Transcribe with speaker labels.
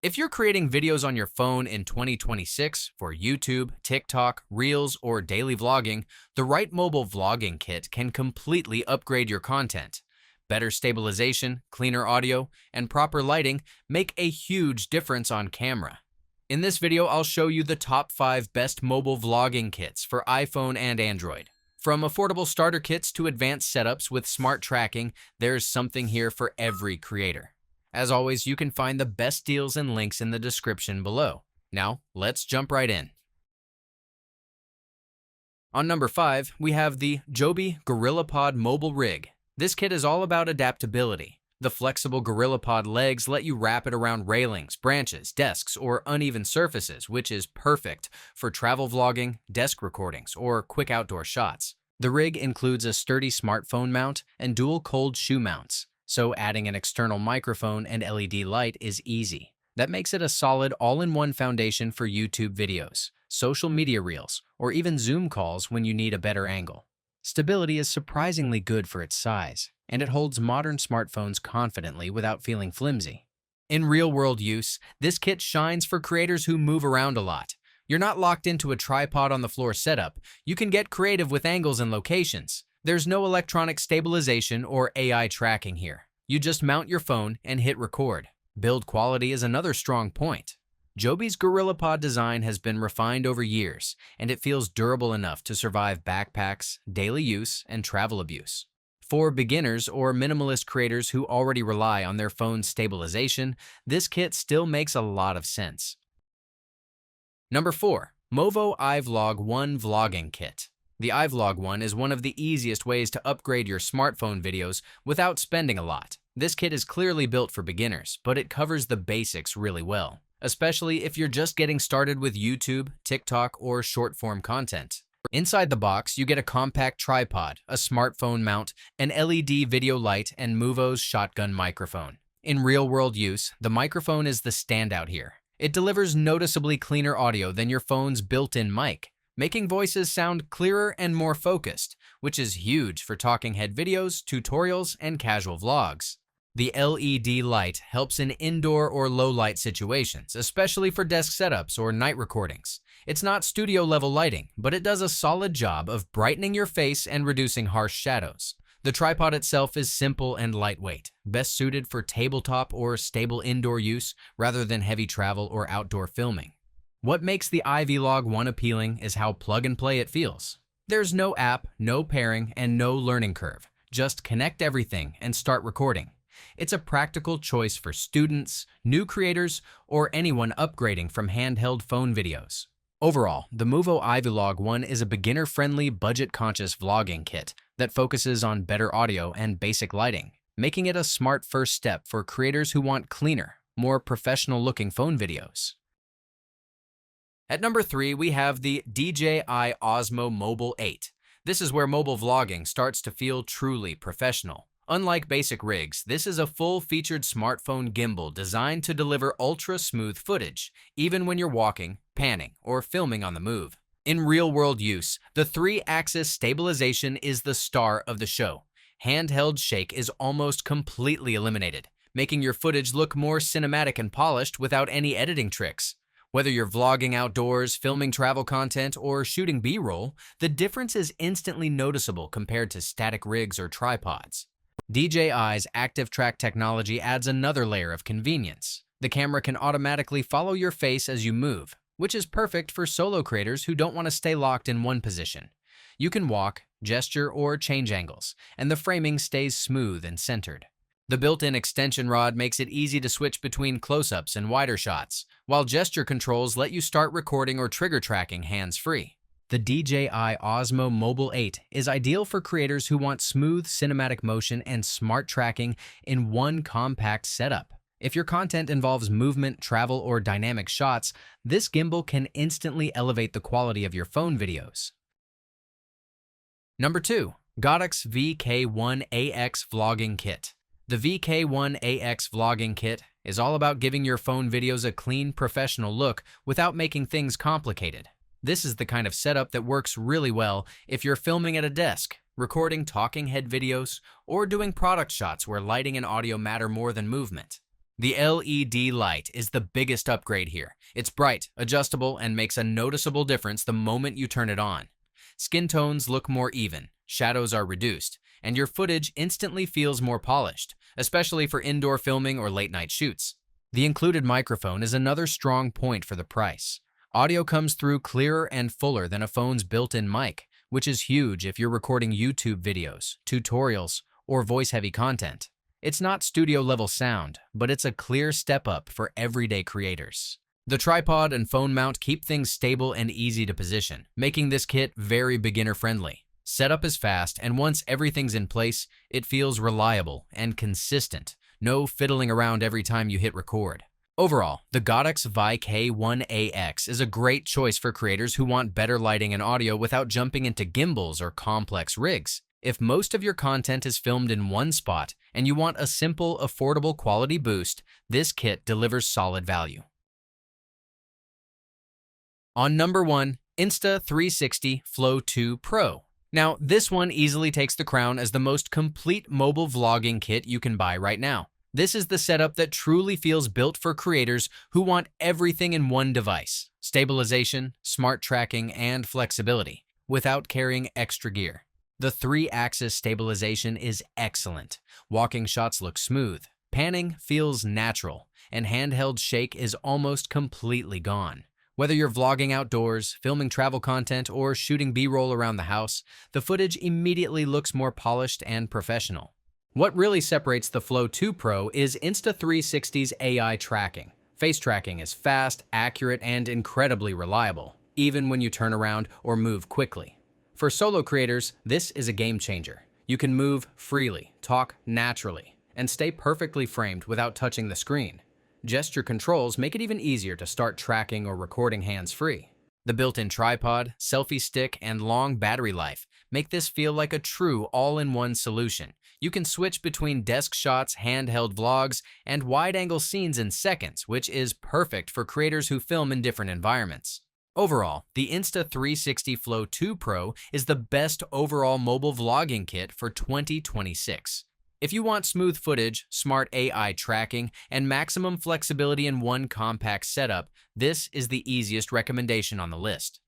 Speaker 1: If you're creating videos on your phone in 2026 for YouTube, TikTok, Reels, or daily vlogging, the right mobile vlogging kit can completely upgrade your content. Better stabilization, cleaner audio, and proper lighting make a huge difference on camera. In this video, I'll show you the top 5 best mobile vlogging kits for iPhone and Android. From affordable starter kits to advanced setups with smart tracking, there's something here for every creator. As always, you can find the best deals and links in the description below. Now, let's jump right in. On number 5, we have the JOBY GorillaPod Mobile Rig. This kit is all about adaptability. The flexible GorillaPod legs let you wrap it around railings, branches, desks, or uneven surfaces, which is perfect for travel vlogging, desk recordings, or quick outdoor shots. The rig includes a sturdy smartphone mount and dual cold shoe mounts, so adding an external microphone and LED light is easy. That makes it a solid all-in-one foundation for YouTube videos, social media reels, or even Zoom calls when you need a better angle. Stability is surprisingly good for its size, and it holds modern smartphones confidently without feeling flimsy. In real-world use, this kit shines for creators who move around a lot. You're not locked into a tripod-on-the-floor setup. You can get creative with angles and locations. There's no electronic stabilization or AI tracking here. You just mount your phone and hit record. Build quality is another strong point. JOBY's GorillaPod design has been refined over years, and it feels durable enough to survive backpacks, daily use, and travel abuse. For beginners or minimalist creators who already rely on their phone's stabilization, this kit still makes a lot of sense. Number 4. Movo iVlog 1 Vlogging Kit. The iVlog 1 is one of the easiest ways to upgrade your smartphone videos without spending a lot. This kit is clearly built for beginners, but it covers the basics really well, especially if you're just getting started with YouTube, TikTok, or short-form content. Inside the box, you get a compact tripod, a smartphone mount, an LED video light, and Movo's shotgun microphone. In real-world use, the microphone is the standout here. It delivers noticeably cleaner audio than your phone's built-in mic, making voices sound clearer and more focused, which is huge for talking head videos, tutorials, and casual vlogs. The LED light helps in indoor or low-light situations, especially for desk setups or night recordings. It's not studio-level lighting, but it does a solid job of brightening your face and reducing harsh shadows. The tripod itself is simple and lightweight, best suited for tabletop or stable indoor use rather than heavy travel or outdoor filming. What makes the iVlog 1 appealing is how plug-and-play it feels. There's no app, no pairing, and no learning curve. Just connect everything and start recording. It's a practical choice for students, new creators, or anyone upgrading from handheld phone videos. Overall, the Movo iVlog 1 is a beginner-friendly, budget-conscious vlogging kit that focuses on better audio and basic lighting, making it a smart first step for creators who want cleaner, more professional-looking phone videos. At number 3, we have the DJI Osmo Mobile 8. This is where mobile vlogging starts to feel truly professional. Unlike basic rigs, this is a full-featured smartphone gimbal designed to deliver ultra-smooth footage, even when you're walking, panning, or filming on the move. In real-world use, the 3-axis stabilization is the star of the show. Handheld shake is almost completely eliminated, making your footage look more cinematic and polished without any editing tricks. Whether you're vlogging outdoors, filming travel content, or shooting B-roll, the difference is instantly noticeable compared to static rigs or tripods. DJI's Active Track technology adds another layer of convenience. The camera can automatically follow your face as you move, which is perfect for solo creators who don't want to stay locked in one position. You can walk, gesture, or change angles, and the framing stays smooth and centered. The built-in extension rod makes it easy to switch between close-ups and wider shots, while gesture controls let you start recording or trigger tracking hands-free. The DJI Osmo Mobile 8 is ideal for creators who want smooth cinematic motion and smart tracking in one compact setup. If your content involves movement, travel, or dynamic shots, this gimbal can instantly elevate the quality of your phone videos. Number 2. Godox VK1AX Vlogging Kit. The VK1AX Vlogging Kit is all about giving your phone videos a clean, professional look without making things complicated. This is the kind of setup that works really well if you're filming at a desk, recording talking head videos, or doing product shots where lighting and audio matter more than movement. The LED light is the biggest upgrade here. It's bright, adjustable, and makes a noticeable difference the moment you turn it on. Skin tones look more even, shadows are reduced, and your footage instantly feels more polished, especially for indoor filming or late-night shoots. The included microphone is another strong point for the price. Audio comes through clearer and fuller than a phone's built-in mic, which is huge if you're recording YouTube videos, tutorials, or voice-heavy content. It's not studio-level sound, but it's a clear step up for everyday creators. The tripod and phone mount keep things stable and easy to position, making this kit very beginner-friendly. Setup is fast, and once everything's in place, it feels reliable and consistent. No fiddling around every time you hit record. Overall, the Godox VI K1AX is a great choice for creators who want better lighting and audio without jumping into gimbals or complex rigs. If most of your content is filmed in one spot and you want a simple, affordable quality boost, this kit delivers solid value. On number 1, Insta360 Flow 2 Pro. Now, this one easily takes the crown as the most complete mobile vlogging kit you can buy right now. This is the setup that truly feels built for creators who want everything in one device: stabilization, smart tracking, and flexibility, without carrying extra gear. The 3-axis stabilization is excellent. Walking shots look smooth, panning feels natural, and handheld shake is almost completely gone. Whether you're vlogging outdoors, filming travel content, or shooting B-roll around the house, the footage immediately looks more polished and professional. What really separates the Flow 2 Pro is Insta360's AI tracking. Face tracking is fast, accurate, and incredibly reliable, even when you turn around or move quickly. For solo creators, this is a game changer. You can move freely, talk naturally, and stay perfectly framed without touching the screen. Gesture controls make it even easier to start tracking or recording hands-free. The built-in tripod, selfie stick, and long battery life make this feel like a true all-in-one solution. You can switch between desk shots, handheld vlogs, and wide-angle scenes in seconds, which is perfect for creators who film in different environments. Overall, the Insta360 Flow 2 Pro is the best overall mobile vlogging kit for 2026. If you want smooth footage, smart AI tracking, and maximum flexibility in one compact setup, this is the easiest recommendation on the list.